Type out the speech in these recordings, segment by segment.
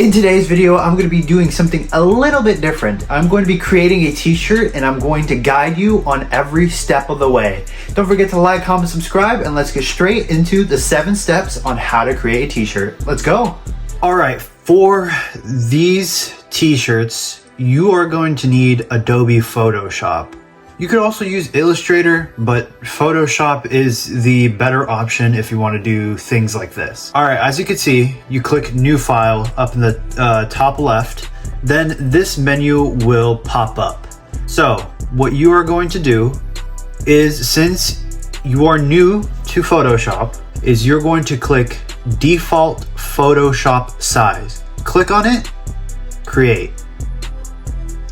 in today's video, I'm going to be doing something a little bit different. I'm going to be creating a t-shirt and I'm going to guide you on every step of the way. Don't forget to like, comment, subscribe, and let's get straight into the 7 steps on how to create a t-shirt. Let's go. All right, for these t-shirts, you are going to need Adobe Photoshop. You could also use Illustrator, but Photoshop is the better option if you want to do things like this. All right, as you can see, you click New File up in the top left, then this menu will pop up. So what you are going to do is, since you are new to Photoshop, is you're going to click Default Photoshop Size. Click on it, create.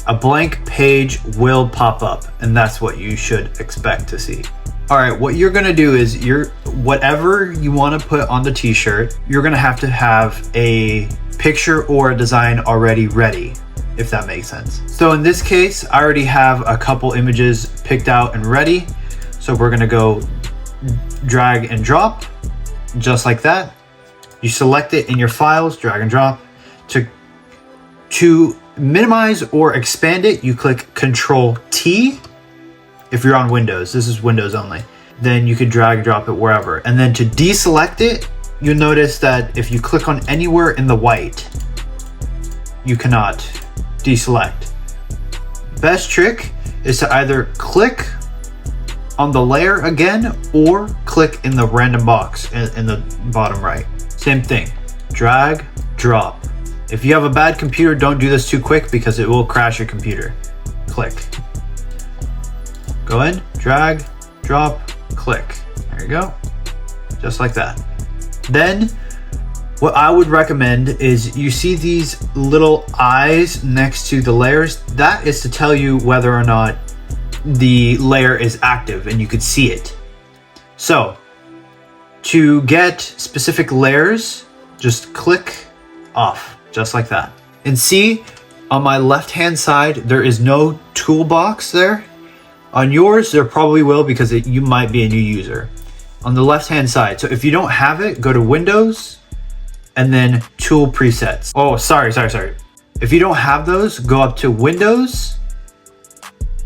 A blank page will pop up, and that's what you should expect to see. All right, what you're gonna do is whatever you wanna put on the t-shirt, you're gonna have to have a picture or a design already ready, if that makes sense. So in this case, I already have a couple images picked out and ready. So we're gonna go drag and drop, just like that. You select it in your files, drag and drop. To minimize or expand it, you click Control T. If you're on Windows, this is Windows only. Then you could drag and drop it wherever. And then to deselect it, you'll notice that if you click on anywhere in the white, you cannot deselect. Best trick is to either click on the layer again or click in the random box in the bottom right. Same thing, drag, drop. If you have a bad computer, don't do this too quick because it will crash your computer. Click. Go in, drag, drop, click. There you go. Just like that. Then what I would recommend is, you see these little eyes next to the layers? That is to tell you whether or not the layer is active and you could see it. So to get specific layers, just click off. Just like that. And see, on my left hand side, there is no toolbox there. On yours, there probably will, because you might be a new user. On the left hand side. So if you don't have it, go to Windows and then Tool Presets. Oh, sorry. If you don't have those, go up to Windows,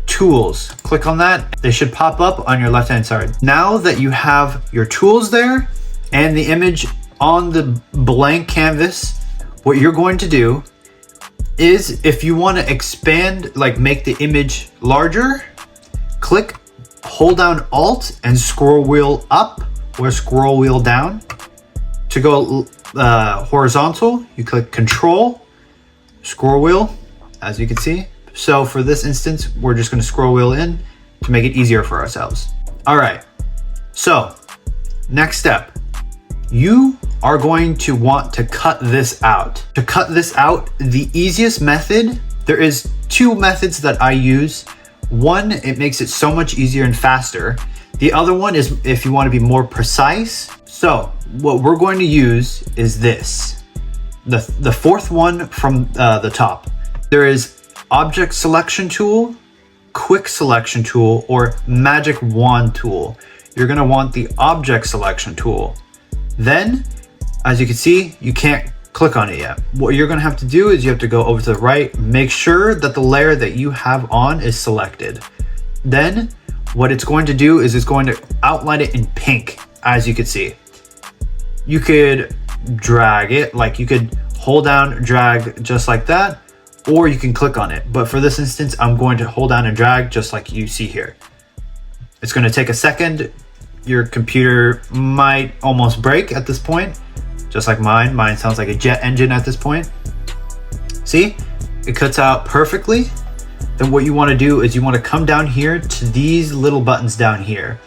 Tools. Click on that. They should pop up on your left hand side. Now that you have your tools there and the image on the blank canvas, what you're going to do is, if you want to expand, like make the image larger, hold down Alt and scroll wheel up or scroll wheel down. To go horizontal, you click Control, scroll wheel, as you can see. So for this instance, we're just going to scroll wheel in to make it easier for ourselves. All right, so next step. You are going to want to cut this out. To cut this out, the easiest method, there is 2 methods that I use. One, it makes it so much easier and faster. The other one is if you want to be more precise. So what we're going to use is this. The 4th one from the top. There is Object Selection Tool, Quick Selection Tool, or Magic Wand Tool. You're going to want the Object Selection Tool. Then, as you can see, you can't click on it yet. What you're gonna have to do is you have to go over to the right, make sure that the layer that you have on is selected. Then, what it's going to do is it's going to outline it in pink, as you can see. You could drag it, like you could hold down, drag just like that, or you can click on it. But for this instance, I'm going to hold down and drag just like you see here. It's gonna take a second. Your computer might almost break at this point, just like mine. Mine sounds like a jet engine at this point. See, it cuts out perfectly. Then what you want to do is you want to come down here to these little buttons down here.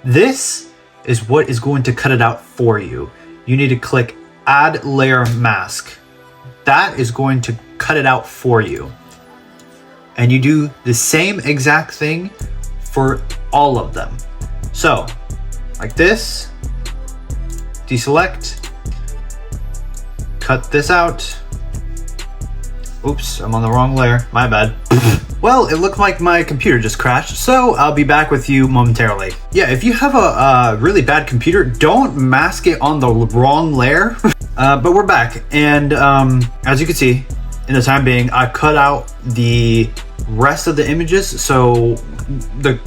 This is what is going to cut it out for you. You need to click Add Layer Mask. That is going to cut it out for you. And you do the same exact thing for all of them. So, like this, deselect, cut this out. Oops, I'm on the wrong layer, my bad. Well, it looked like my computer just crashed, so I'll be back with you momentarily. Yeah, if you have a really bad computer, don't mask it on the wrong layer. But we're back, and as you can see, in the time being, I cut out the rest of the images so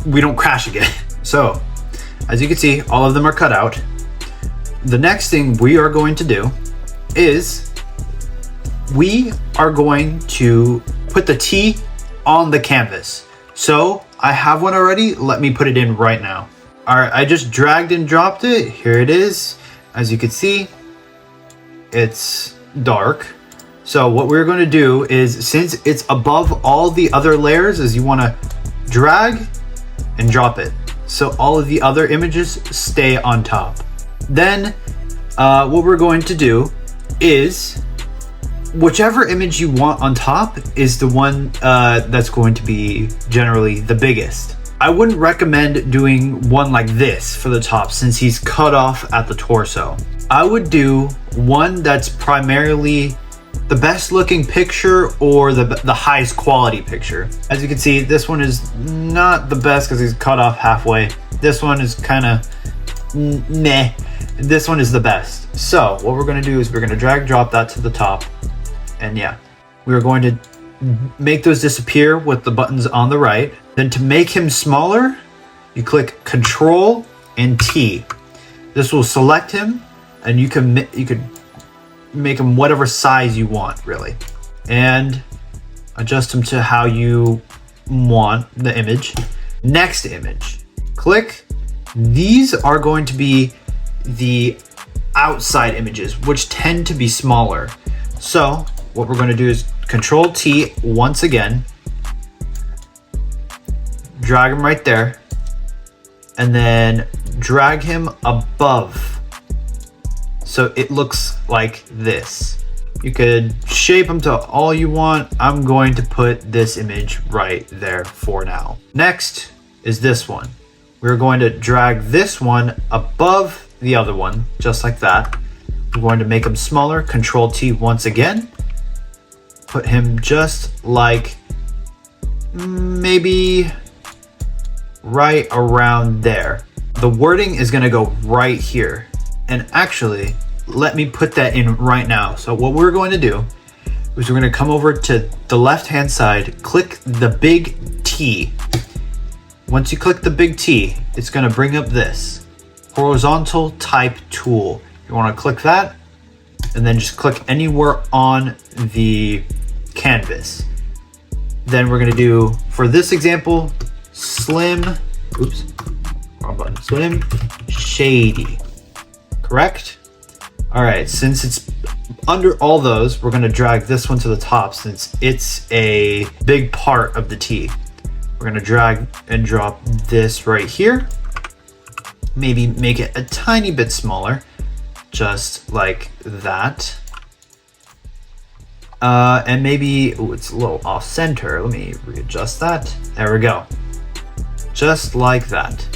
we don't crash again. So, as you can see, all of them are cut out. The next thing we are going to do is we are going to put the T on the canvas. So I have one already. Let me put it in right now. All right, I just dragged and dropped it. Here it is. As you can see, it's dark. So what we're going to do is, since it's above all the other layers, is you want to drag and drop it, so all of the other images stay on top. Then what we're going to do is, whichever image you want on top is the one that's going to be generally the biggest. I wouldn't recommend doing one like this for the top, since he's cut off at the torso. I would do one that's primarily the best looking picture or the highest quality picture. As you can see, this one is not the best because he's cut off halfway. This one is kind of meh. This one is the best. So what we're going to do is we're going to drag drop that to the top, and yeah, we're going to make those disappear with the buttons on the right. Then to make him smaller, you click Control and T. This will select him, and you could make him whatever size you want, really, and adjust him to how you want the image. Next image, click. These are going to be the outside images, which tend to be smaller. So what we're going to do is Control T once again, drag him right there, and then drag him above so it looks like this. You could shape them to all you want. I'm going to put this image right there for now. Next is this one. We're going to drag this one above the other one, just like that. We're going to make him smaller. Control T once again. Put him just like maybe right around there. The wording is going to go right here. And actually, let me put that in right now. So what we're going to do is we're going to come over to the left hand side, click the big T. Once you click the big T, it's going to bring up this horizontal type tool. You want to click that, and then just click anywhere on the canvas. Then we're going to do, for this example, slim shady. Correct? All right, since it's under all those, we're going to drag this one to the top since it's a big part of the T. We're going to drag and drop this right here. Maybe make it a tiny bit smaller, just like that. And maybe, it's a little off center. Let me readjust that. There we go. Just like that.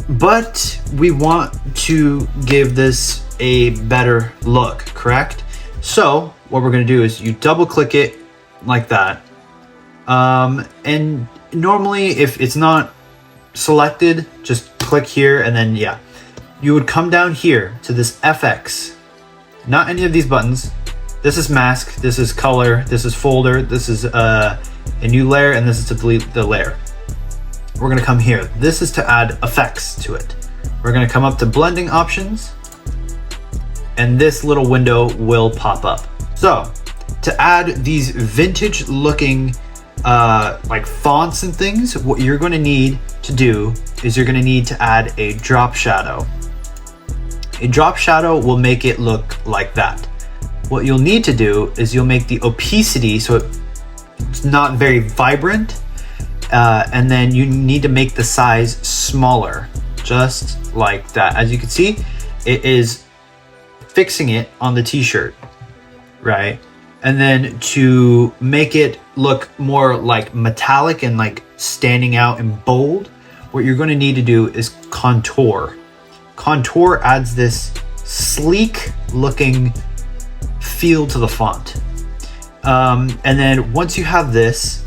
But we want to give this a better look, correct? So what we're going to do is you double click it like that. And normally if it's not selected, just click here, and then yeah, you would come down here to this FX, not any of these buttons. This is mask, this is color, this is folder, this is a new layer, and this is to delete the layer. We're going to come here. This is to add effects to it. We're going to come up to blending options, and this little window will pop up. So to add these vintage looking like fonts and things, what you're going to need to do is you're going to need to add a drop shadow. A drop shadow will make it look like that. What you'll need to do is you'll make the opacity so it's not very vibrant. And then you need to make the size smaller, just like that. As you can see, it is fixing it on the t-shirt, right? And then to make it look more like metallic and like standing out in bold, what you're going to need to do is contour. Contour adds this sleek looking feel to the font. And then once you have this,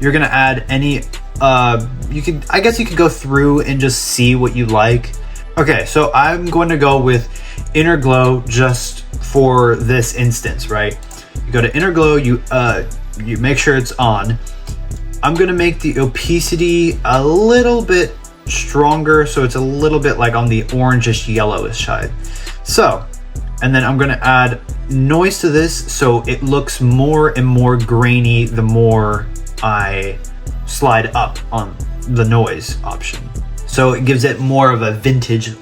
you're gonna add any, I guess you could go through and just see what you like. Okay, so I'm going to go with Inner Glow just for this instance, right? You go to inner glow, you make sure it's on. I'm gonna make the opacity a little bit stronger, so it's a little bit like on the orangish yellowish side. So, and then I'm gonna add noise to this so it looks more and more grainy the more I slide up on the noise option. So it gives it more of a vintage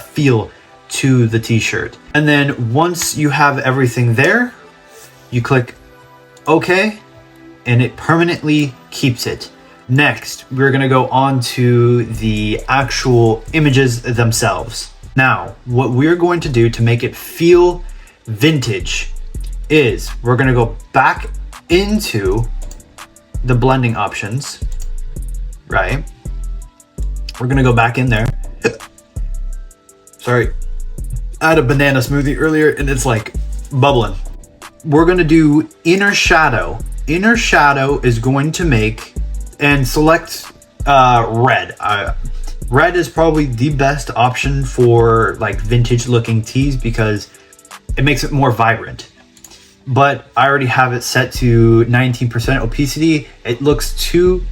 feel to the t-shirt. And then once you have everything there, you click OK, and it permanently keeps it. Next, we're gonna go on to the actual images themselves. Now, what we're going to do to make it feel vintage is we're gonna go back into the blending options, right? We're gonna go back in there. Sorry, I had a banana smoothie earlier and it's like bubbling. We're gonna do inner shadow. Inner shadow is going to make, and select red. Red is probably the best option for like vintage looking tees because it makes it more vibrant. But I already have it set to 19% opacity. It looks too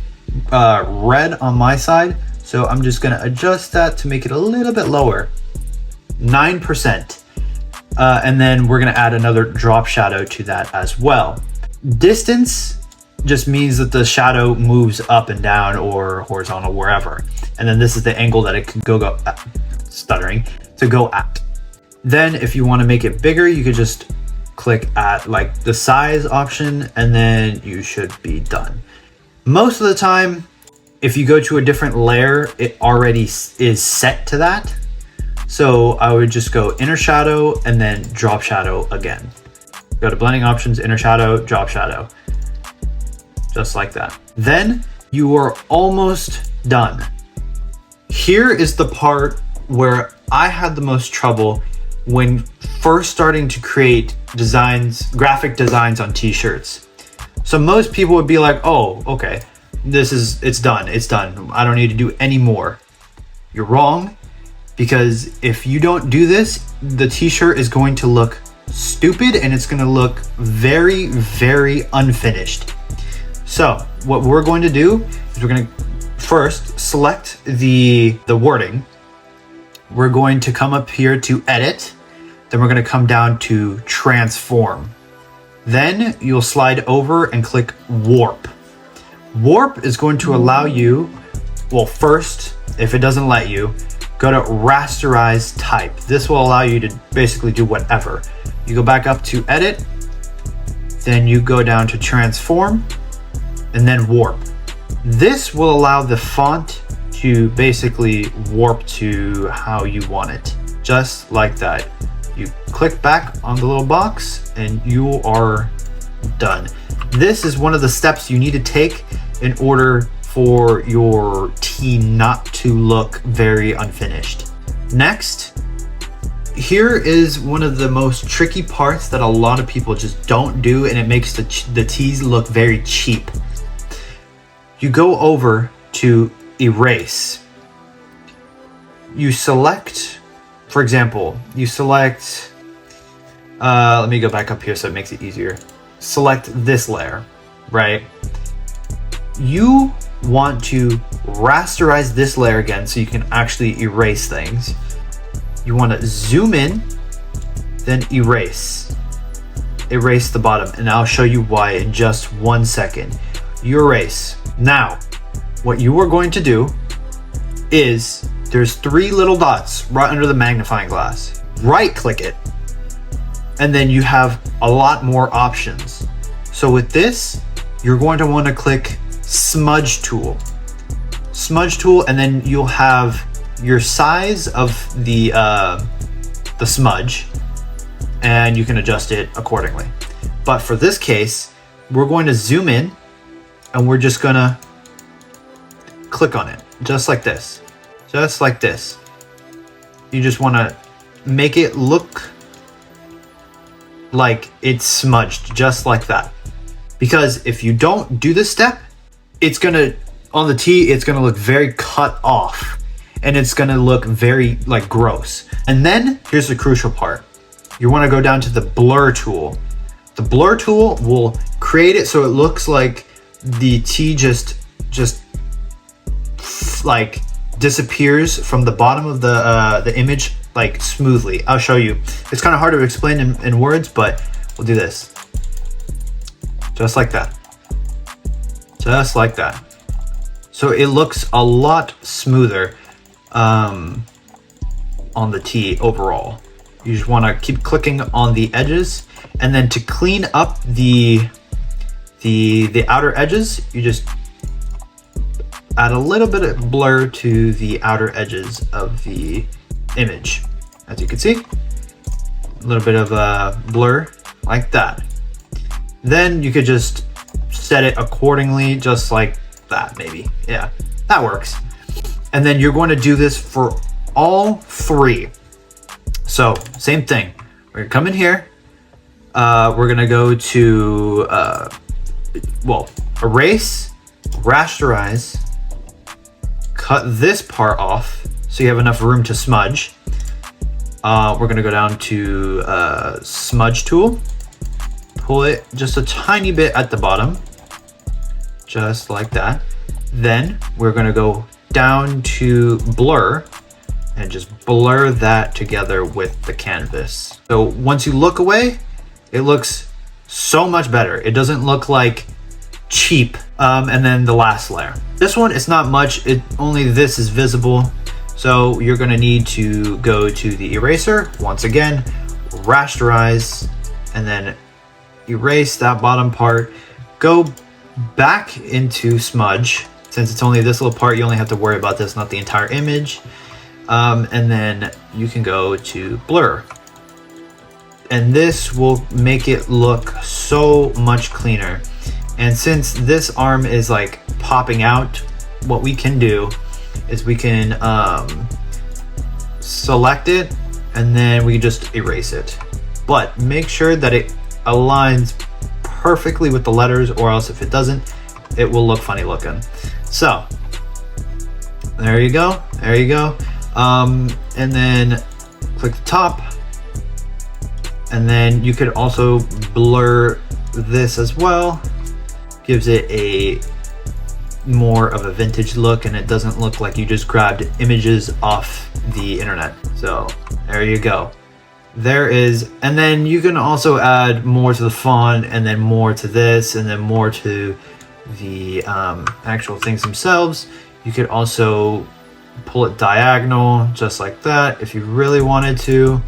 red on my side, so I'm just gonna adjust that to make it a little bit lower, 9%. And then we're gonna add another drop shadow to that as well. Distance just means that the shadow moves up and down or horizontal, wherever. And then this is the angle that it can go to go at. Then if you wanna make it bigger, you could just click at like the size option and then you should be done. Most of the time, if you go to a different layer, it already is set to that. So I would just go inner shadow and then drop shadow again. Go to blending options, inner shadow, drop shadow. Just like that. Then you are almost done. Here is the part where I had the most trouble when first starting to create designs, graphic designs on t-shirts. So most people would be like, oh, okay, it's done. I don't need to do any more. You're wrong, because if you don't do this, the t-shirt is going to look stupid and it's going to look very, very unfinished. So what we're going to do is we're going to first select the wording. We're going to come up here to edit. Then we're going to come down to transform. Then you'll slide over and click warp. Warp is going to allow you, well, first, if it doesn't let you, go to rasterize type. This will allow you to basically do whatever. You go back up to edit, then you go down to transform, and then warp. This will allow the font to basically warp to how you want it, just like that. You click back on the little box and you are done. This is one of the steps you need to take in order for your tee not to look very unfinished. Next, here is one of the most tricky parts that a lot of people just don't do, and it makes the tees look very cheap. You go over to erase. You select, for example, you select, let me go back up here so it makes it easier. Select this layer, right? You want to rasterize this layer again so you can actually erase things. You want to zoom in, then erase. Erase the bottom, and I'll show you why in just 1 second. You erase. Now, what you are going to do is there's 3 little dots right under the magnifying glass. Right click it, and then you have a lot more options. So with this, you're going to want to click smudge tool. Smudge tool, and then you'll have your size of the smudge, and you can adjust it accordingly. But for this case, we're going to zoom in, and we're just gonna click on it, just like this. Just like this. You just wanna make it look like it's smudged, just like that. Because if you don't do this step, it's gonna, on the tee, it's gonna look very cut off, and it's gonna look very like gross. And then here's the crucial part. you want to go down to the blur tool. The blur tool will create it so it looks like the T just like disappears from the bottom of the image like smoothly. I'll show you. It's kind of hard to explain in words, but we'll do this. Just like that. Just like that. So it looks a lot smoother on the T overall. You just want to keep clicking on the edges, and then to clean up the outer edges, you just add a little bit of blur to the outer edges of the image. As you can see, a little bit of blur like that. Then you could just set it accordingly, just like that, maybe. Yeah, that works. And then you're going to do this for all three. So same thing. We're gonna come in here. We're gonna go to erase, rasterize, cut this part off so you have enough room to smudge. We're gonna go down to smudge tool, pull it just a tiny bit at the bottom, just like that. Then we're gonna go down to blur and just blur that together with the canvas. So once you look away, it looks so much better. It doesn't look like cheap. And then the last layer. This one, it's not much. Only this is visible. So you're gonna need to go to the eraser, once again, rasterize, and then erase that bottom part. Go back into smudge. Since it's only this little part, you only have to worry about this, not the entire image. And then you can go to blur. And this will make it look so much cleaner. And since this arm is like popping out, what we can do is we can select it and then we can just erase it. But make sure that it aligns perfectly with the letters, or else if it doesn't, it will look funny looking. So there you go, there you go. And then click the top, and then you could also blur this as well. Gives it a more of a vintage look, and it doesn't look like you just grabbed images off the internet. So there you go. There is, and then you can also add more to the font, and then more to this, and then more to the actual things themselves. You could also pull it diagonal, just like that, if you really wanted to.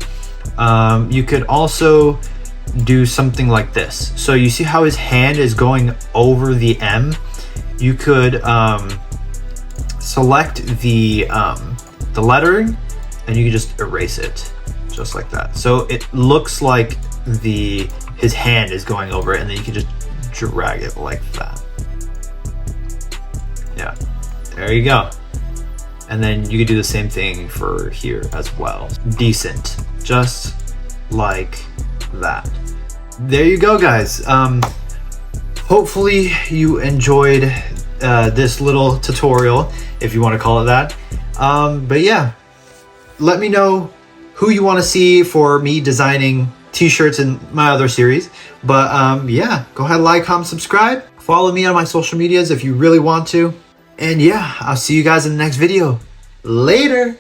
You could also do something like this. So you see how his hand is going over the M? You could select the lettering, and you can just erase it, just like that. So it looks like his hand is going over it, and then you can just drag it like that. Yeah, there you go. And then you could do the same thing for here as well. Decent, just like that. There you go, guys. Hopefully you enjoyed this little tutorial, if you want to call it that. But yeah, let me know who you want to see for me designing t-shirts in my other series. But yeah, go ahead, like, comment, subscribe. Follow me on my social medias if you really want to. And yeah, I'll see you guys in the next video. Later.